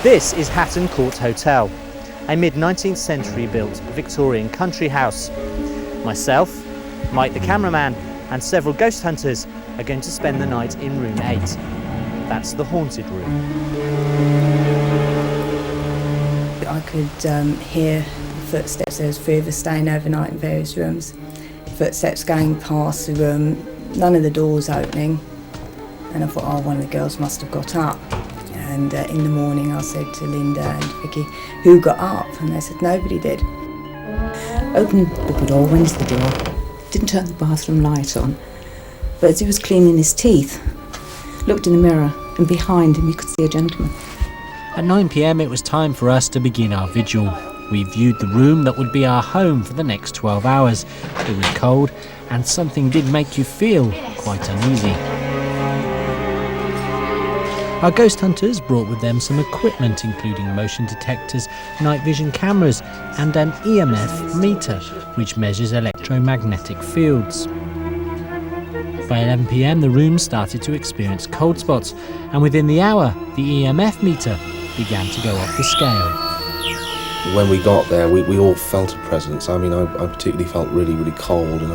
This is Hatton Court Hotel, a mid-19th century built Victorian country house. Myself, Mike the cameraman, and several ghost hunters are going to spend the night in room 8. That's the haunted room. I could hear footsteps. There was 3 of us staying overnight in various rooms. Footsteps going past the room, none of the doors opening. And I thought, oh, one of the girls must have got up. And in the morning I said to Linda and Vicky, who got up? And they said, nobody did. Opened the door, went to the door, didn't turn the bathroom light on. But as he was cleaning his teeth, looked in the mirror, and behind him you could see a gentleman. At 9 p.m. it was time for us to begin our vigil. We viewed the room that would be our home for the next 12 hours. It was cold, and something did make you feel quite uneasy. Our ghost hunters brought with them some equipment including motion detectors, night vision cameras and an EMF meter which measures electromagnetic fields. By 11 p.m. the room started to experience cold spots, and within the hour the EMF meter began to go off the scale. When we got there, we all felt a presence. I mean, I particularly felt really, really cold, and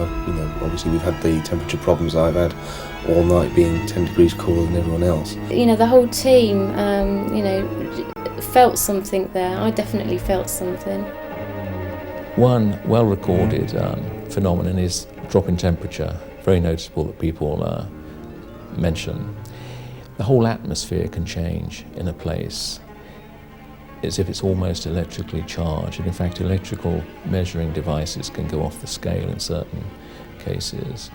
obviously we've had the temperature problems I've had all night, being 10 degrees cooler than everyone else. The whole team, felt something there. I definitely felt something. One well-recorded phenomenon is drop in temperature, very noticeable that people mention. The whole atmosphere can change in a place. It's as if it's almost electrically charged, and in fact electrical measuring devices can go off the scale in certain cases.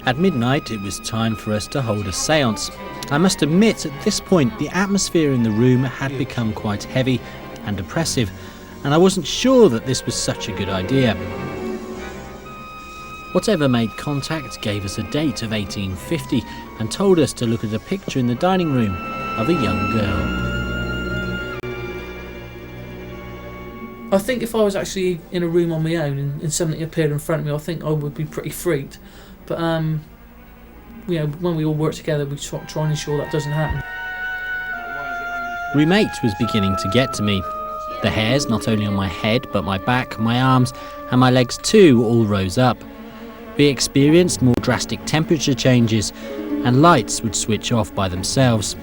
At midnight it was time for us to hold a séance. I must admit at this point the atmosphere in the room had become quite heavy and oppressive, and I wasn't sure that this was such a good idea. Whatever made contact gave us a date of 1850 and told us to look at a picture in the dining room of a young girl. I think if I was actually in a room on my own and something appeared in front of me, I think I would be pretty freaked. But when we all work together, we try and ensure that doesn't happen. Room 8 was beginning to get to me. The hairs, not only on my head, but my back, my arms, and my legs too, all rose up. We experienced more drastic temperature changes, and lights would switch off by themselves.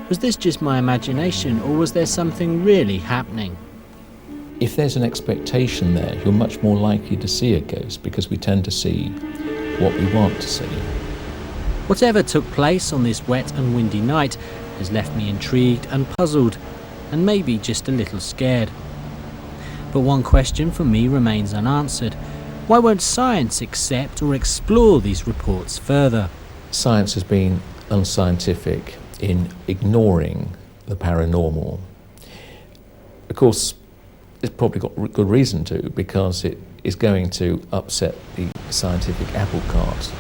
Was this just my imagination, or was there something really happening? If there's an expectation there, you're much more likely to see a ghost, because we tend to see what we want to see. Whatever took place on this wet and windy night has left me intrigued and puzzled, and maybe just a little scared. But one question for me remains unanswered. Why won't science accept or explore these reports further? Science has been unscientific in ignoring the paranormal. Of course, it's probably got good reason to, because it is going to upset the scientific apple cart.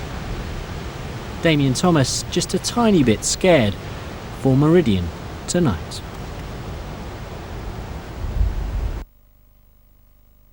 Damien Thomas, just a tiny bit scared for Meridian Tonight.